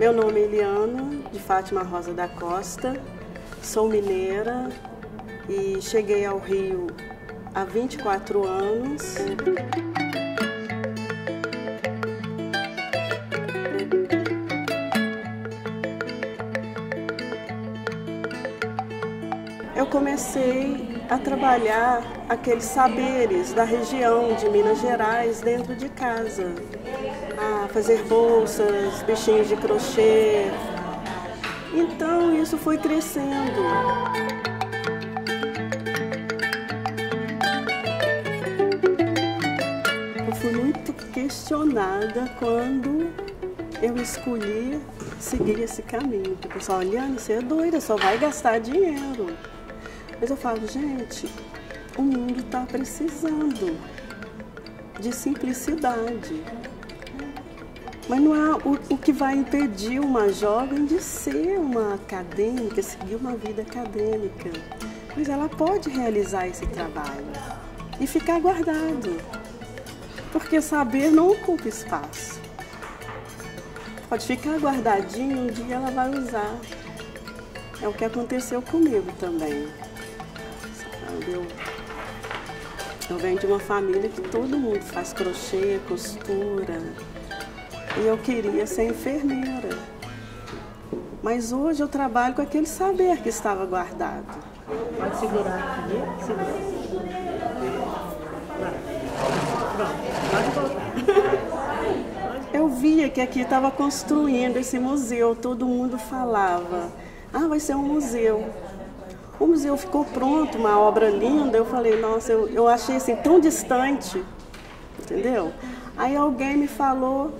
Meu nome é Eliana, de Fátima Rosa da Costa, sou mineira e cheguei ao Rio há 24 anos. Eu comecei a trabalhar aqueles saberes da região de Minas Gerais dentro de casa, a fazer bolsas, bichinhos de crochê. Então isso foi crescendo. Eu fui muito questionada quando eu escolhi seguir esse caminho. O pessoal, Eliana, você é doida, só vai gastar dinheiro. Mas eu falo, gente, o mundo está precisando de simplicidade. Mas não é o que vai impedir uma jovem de ser uma acadêmica, seguir uma vida acadêmica. Mas ela pode realizar esse trabalho e ficar guardado. Porque saber não ocupa espaço. Pode ficar guardadinho, um dia ela vai usar. É o que aconteceu comigo também. Eu venho de uma família que todo mundo faz crochê, costura. E eu queria ser enfermeira. Mas hoje eu trabalho com aquele saber que estava guardado. Pode segurar aqui, segura. Pronto, pode voltar. Eu via que aqui estava construindo esse museu, todo mundo falava, vai ser um museu. O museu ficou pronto, uma obra linda, eu falei, nossa, eu achei assim tão distante, entendeu? Aí alguém me falou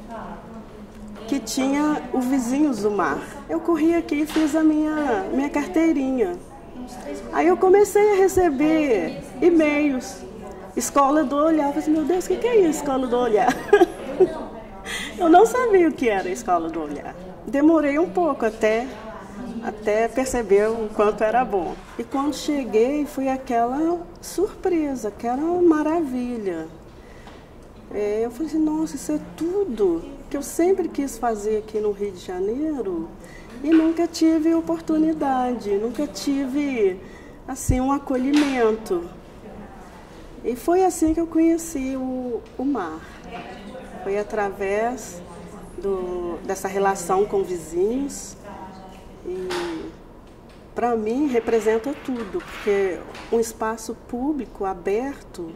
que tinha o Vizinhos do Mar. Eu corri aqui e fiz a minha carteirinha. Aí eu comecei a receber e-mails, Escola do Olhar. Eu falei, meu Deus, o que é isso, Escola do Olhar? Eu não sabia o que era a Escola do Olhar. Demorei um pouco até perceber o quanto era bom. E quando cheguei, foi aquela surpresa, aquela maravilha. Eu falei assim, nossa, isso é tudo que eu sempre quis fazer aqui no Rio de Janeiro e nunca tive oportunidade, nunca tive assim, um acolhimento. E foi assim que eu conheci o mar. Foi através dessa relação com vizinhos. E para mim representa tudo, porque um espaço público aberto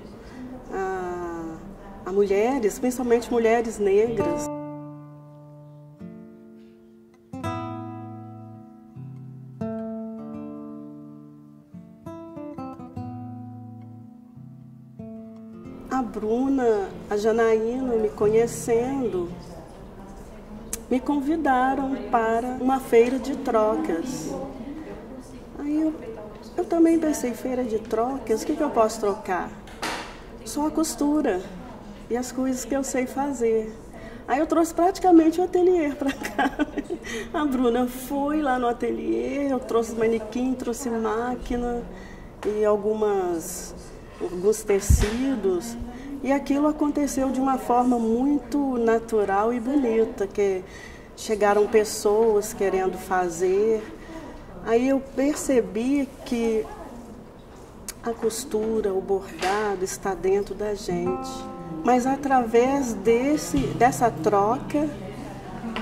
a mulheres, principalmente mulheres negras. A Bruna, a Janaína, me conhecendo, me convidaram para uma feira de trocas. Aí eu também pensei, feira de trocas, o que eu posso trocar? Só a costura e as coisas que eu sei fazer. Aí eu trouxe praticamente o ateliê para cá. A Bruna foi lá no ateliê, eu trouxe manequim, trouxe máquina e alguns tecidos. E aquilo aconteceu de uma forma muito natural e bonita, que chegaram pessoas querendo fazer. Aí eu percebi que a costura, o bordado está dentro da gente. Mas através dessa troca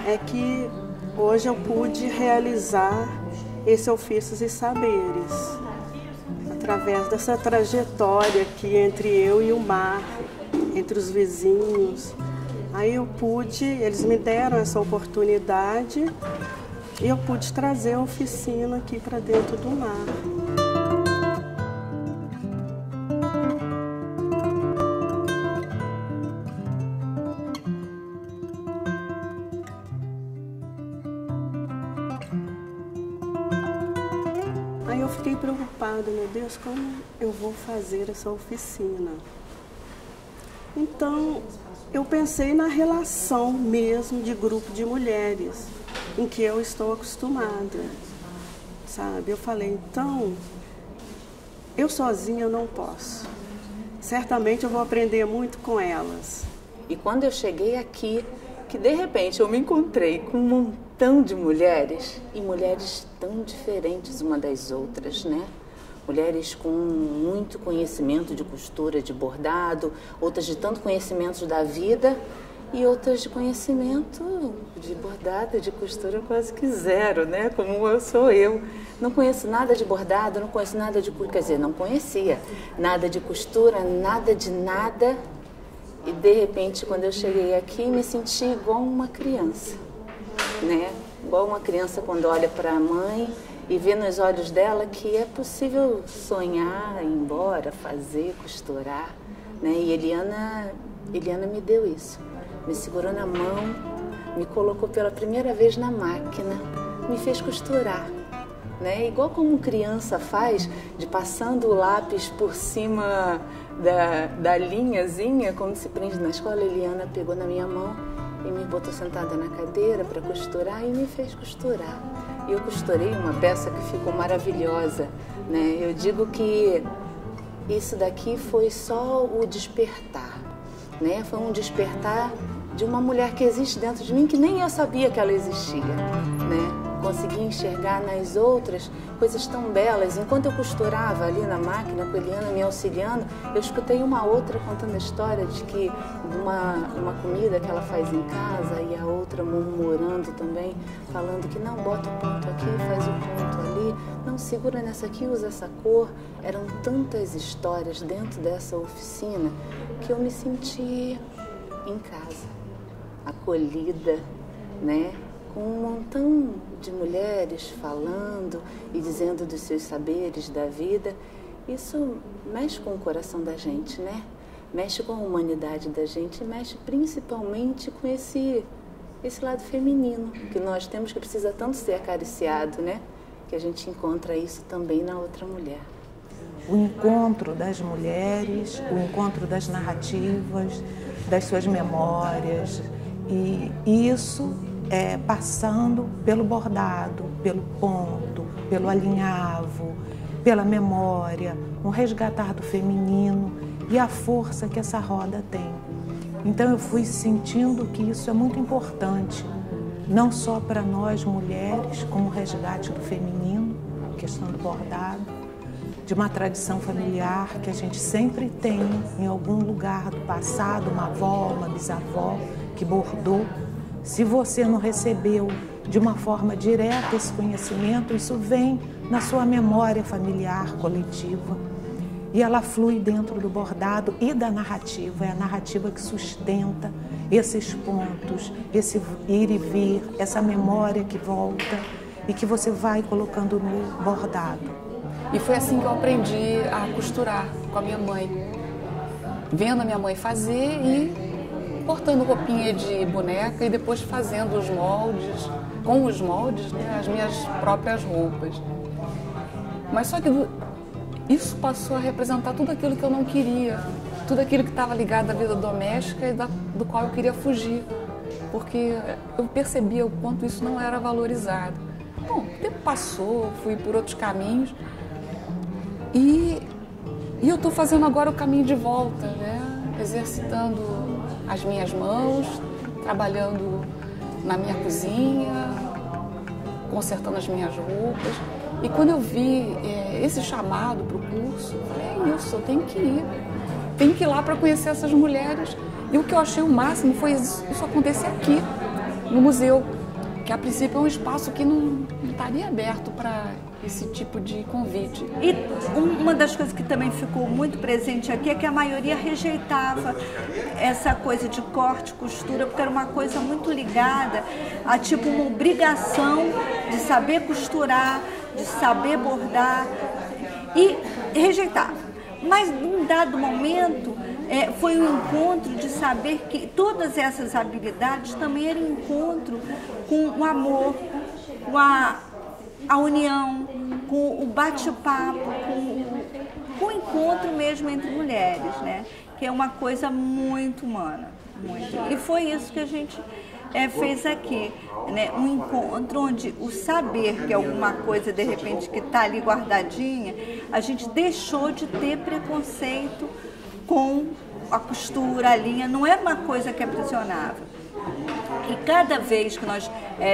é que hoje eu pude realizar esse ofícios e saberes. Através dessa trajetória aqui entre eu e o mar, entre os vizinhos. Aí eles me deram essa oportunidade e eu pude trazer a oficina aqui para dentro do mar. Aí eu fiquei preocupada, meu Deus, como eu vou fazer essa oficina? Então, eu pensei na relação mesmo de grupo de mulheres, em que eu estou acostumada, sabe? Eu falei, então, eu sozinha eu não posso. Certamente eu vou aprender muito com elas. E quando eu cheguei aqui, que de repente eu me encontrei com um montão de mulheres, e mulheres tão diferentes uma das outras, né? Mulheres com muito conhecimento de costura, de bordado, outras de tanto conhecimento da vida e outras de conhecimento de bordado, de costura quase que zero, né? Como eu sou eu. Não conheço nada de bordado, não conheço nada de costura, quer dizer, não conhecia nada de costura, nada de nada. E de repente, quando eu cheguei aqui, me senti igual uma criança, né? Igual uma criança quando olha para a mãe e vê nos olhos dela que é possível sonhar, ir embora, fazer, costurar, né? E Eliana me deu isso. Me segurou na mão, me colocou pela primeira vez na máquina, me fez costurar, né? Igual como criança faz, de passando o lápis por cima da linhazinha, como se prende na escola. Eliana pegou na minha mão e me botou sentada na cadeira para costurar e me fez costurar. E eu costurei uma peça que ficou maravilhosa, né? Eu digo que isso daqui foi só o despertar, né? Foi um despertar de uma mulher que existe dentro de mim, que nem eu sabia que ela existia, né? Consegui enxergar nas outras coisas tão belas. Enquanto eu costurava ali na máquina, com a Eliana me auxiliando, eu escutei uma outra contando a história de que uma comida que ela faz em casa, e a outra murmurando também, falando que não, bota o ponto aqui, faz o ponto ali, não, segura nessa aqui, usa essa cor. Eram tantas histórias dentro dessa oficina que eu me senti em casa, acolhida, né? Com um montão de mulheres falando e dizendo dos seus saberes da vida. Isso mexe com o coração da gente, né? Mexe com a humanidade da gente e mexe principalmente com esse lado feminino que nós temos, que precisa tanto ser acariciado, né? Que a gente encontra isso também na outra mulher. O encontro das mulheres, o encontro das narrativas, das suas memórias, e isso passando pelo bordado, pelo ponto, pelo alinhavo, pela memória, um resgatar do feminino e a força que essa roda tem. Então eu fui sentindo que isso é muito importante, não só para nós mulheres, como resgate do feminino, questão do bordado, de uma tradição familiar que a gente sempre tem em algum lugar do passado, uma avó, uma bisavó que bordou. Se você não recebeu de uma forma direta esse conhecimento, isso vem na sua memória familiar, coletiva, e ela flui dentro do bordado e da narrativa. É a narrativa que sustenta esses pontos, esse ir e vir, essa memória que volta e que você vai colocando no bordado. E foi assim que eu aprendi a costurar com a minha mãe, vendo a minha mãe fazer e cortando roupinha de boneca e depois fazendo os moldes, com os moldes, né, as minhas próprias roupas. Mas só que isso passou a representar tudo aquilo que eu não queria, tudo aquilo que estava ligado à vida doméstica e do qual eu queria fugir, porque eu percebia o quanto isso não era valorizado. Bom, o tempo passou, fui por outros caminhos e eu estou fazendo agora o caminho de volta, né, exercitando as minhas mãos, trabalhando na minha cozinha, consertando as minhas roupas. E quando eu vi esse chamado para o curso, eu falei, é isso, eu tenho que ir. Tenho que ir lá para conhecer essas mulheres. E o que eu achei o máximo foi isso acontecer aqui, no museu, que a princípio é um espaço que não estaria aberto para esse tipo de convite. E uma das coisas que também ficou muito presente aqui é que a maioria rejeitava essa coisa de corte, costura, porque era uma coisa muito ligada a tipo uma obrigação de saber costurar, de saber bordar, e rejeitava. Mas num dado momento foi um encontro de saber que todas essas habilidades também eram encontro com o amor, com a união, com o bate-papo, com o encontro mesmo entre mulheres, né? Que é uma coisa muito humana, muito. E foi isso que a gente fez aqui, né? Um encontro onde o saber que é alguma coisa, de repente, que está ali guardadinha, a gente deixou de ter preconceito com a costura, a linha, não era uma coisa que aprisionava. E cada vez que nós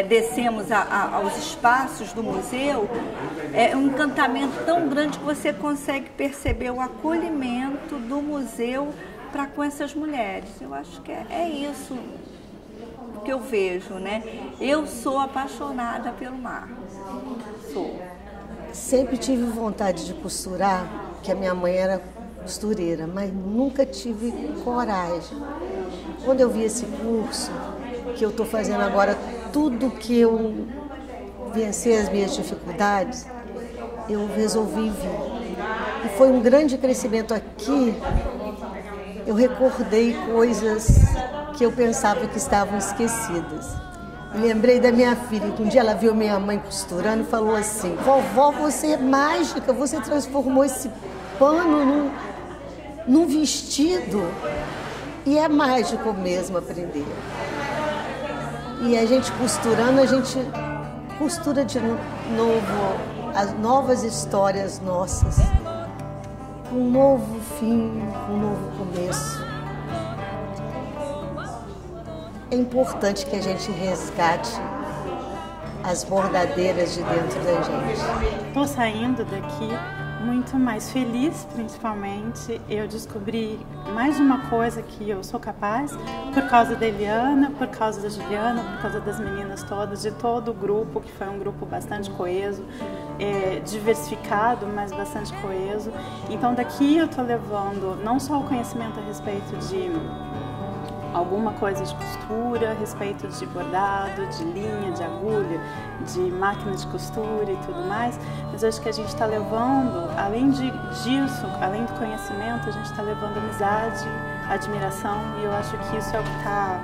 descemos aos espaços do museu, é um encantamento tão grande que você consegue perceber o acolhimento do museu para com essas mulheres. Eu acho que é isso que eu vejo, né? Eu sou apaixonada pelo mar. Sou. Sempre tive vontade de costurar, porque a minha mãe era costureira, mas nunca tive coragem. Quando eu vi esse curso, que eu estou fazendo agora, tudo que eu vencer as minhas dificuldades, eu resolvi vir. E foi um grande crescimento aqui. Eu recordei coisas que eu pensava que estavam esquecidas. E lembrei da minha filha, que um dia ela viu minha mãe costurando e falou assim: vovó, você é mágica, você transformou esse pano num vestido. E é mágico mesmo aprender. E a gente costurando, a gente costura de novo as novas histórias nossas, com um novo fim, com um novo começo. É importante que a gente resgate as bordadeiras de dentro da gente. Estou saindo daqui muito mais feliz, principalmente. Eu descobri mais uma coisa que eu sou capaz, por causa da Eliana, por causa da Juliana, por causa das meninas todas, de todo o grupo, que foi um grupo bastante coeso, diversificado, mas bastante coeso. Então daqui eu estou levando não só o conhecimento a respeito de alguma coisa de costura, a respeito de bordado, de linha, de agulha, de máquina de costura e tudo mais, mas eu acho que a gente está levando, além disso, além do conhecimento, a gente está levando amizade, admiração, e eu acho que isso é o que está...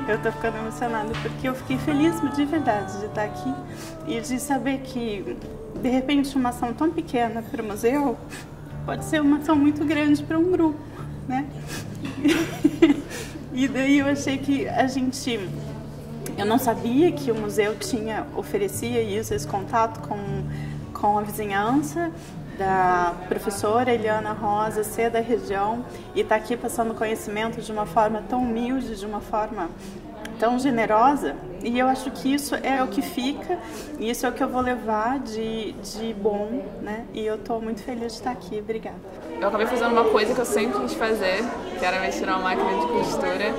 Eu estou ficando emocionada porque eu fiquei feliz de verdade de estar aqui e de saber que, de repente, uma ação tão pequena para o museu pode ser uma ação muito grande para um grupo, né? E daí eu achei que eu não sabia que o museu oferecia isso, esse contato com a vizinhança da professora Eliana Rosa, ser da região, e estar aqui passando conhecimento de uma forma tão humilde, de uma forma tão generosa. E eu acho que isso é o que fica, e isso é o que eu vou levar de bom, né? E eu estou muito feliz de estar aqui. Obrigada. Eu acabei fazendo uma coisa que eu sempre quis fazer, que era mexer numa máquina de costura.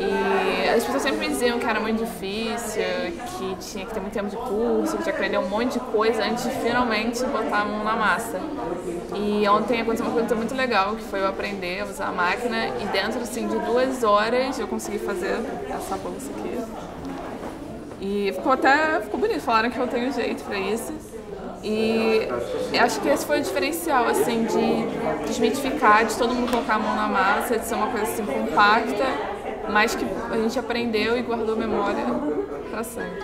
E as pessoas sempre me diziam que era muito difícil, que tinha que ter muito tempo de curso, que tinha que aprender um monte de coisa antes de finalmente botar a mão na massa. E ontem aconteceu uma coisa muito legal, que foi eu aprender a usar a máquina, e dentro assim, de 2 horas eu consegui fazer essa bolsa aqui. E ficou bonito, falaram que eu tenho jeito pra isso. E eu acho que esse foi o diferencial, assim, de desmitificar, de todo mundo colocar a mão na massa, de ser uma coisa assim compacta, mas que a gente aprendeu e guardou memória pra sempre.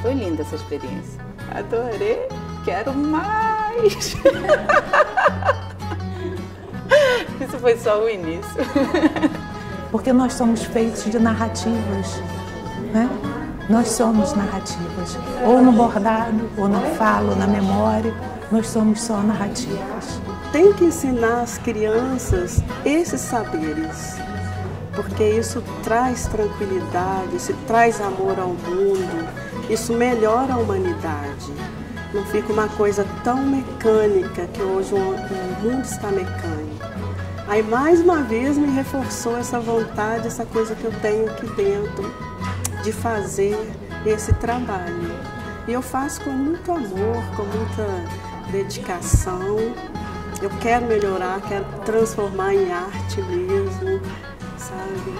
Foi linda essa experiência. Adorei, quero mais! Isso foi só o início. Porque nós somos feitos de narrativas, né? Nós somos narrativas, ou no bordado, ou na fala, ou na memória, nós somos só narrativas. Tem que ensinar às crianças esses saberes, porque isso traz tranquilidade, isso traz amor ao mundo, isso melhora a humanidade. Não fica uma coisa tão mecânica, que hoje o mundo está mecânico. Aí mais uma vez me reforçou essa vontade, essa coisa que eu tenho aqui dentro, de fazer esse trabalho. E eu faço com muito amor, com muita dedicação. Eu quero melhorar, quero transformar em arte mesmo, sabe?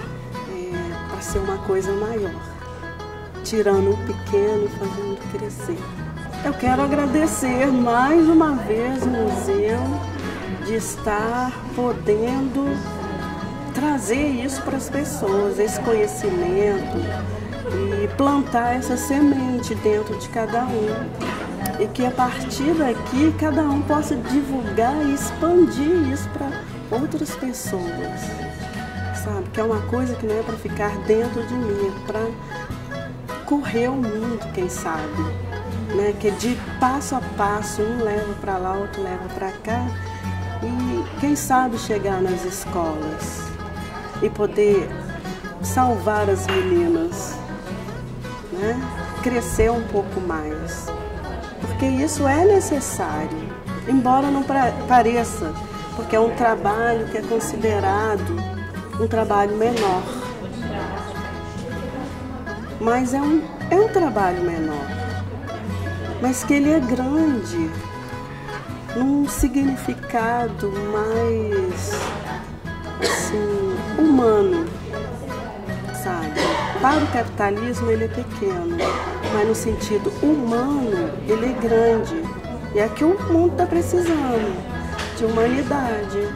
Para ser uma coisa maior, tirando o pequeno e fazendo crescer. Eu quero agradecer mais uma vez o museu de estar podendo trazer isso para as pessoas, esse conhecimento, e plantar essa semente dentro de cada um. E que a partir daqui cada um possa divulgar e expandir isso para outras pessoas. Sabe? Que é uma coisa que não é para ficar dentro de mim, é para correr o mundo, quem sabe. Né? Que de passo a passo, um leva para lá, outro leva para cá. E quem sabe chegar nas escolas e poder salvar as meninas, né? Crescer um pouco mais, porque isso é necessário, embora não pareça, porque é um trabalho que é considerado um trabalho menor, mas é um trabalho menor, mas que ele é grande, num significado mais, assim, humano, sabe? Para o capitalismo ele é pequeno, mas no sentido humano ele é grande. E é que o mundo está precisando de humanidade.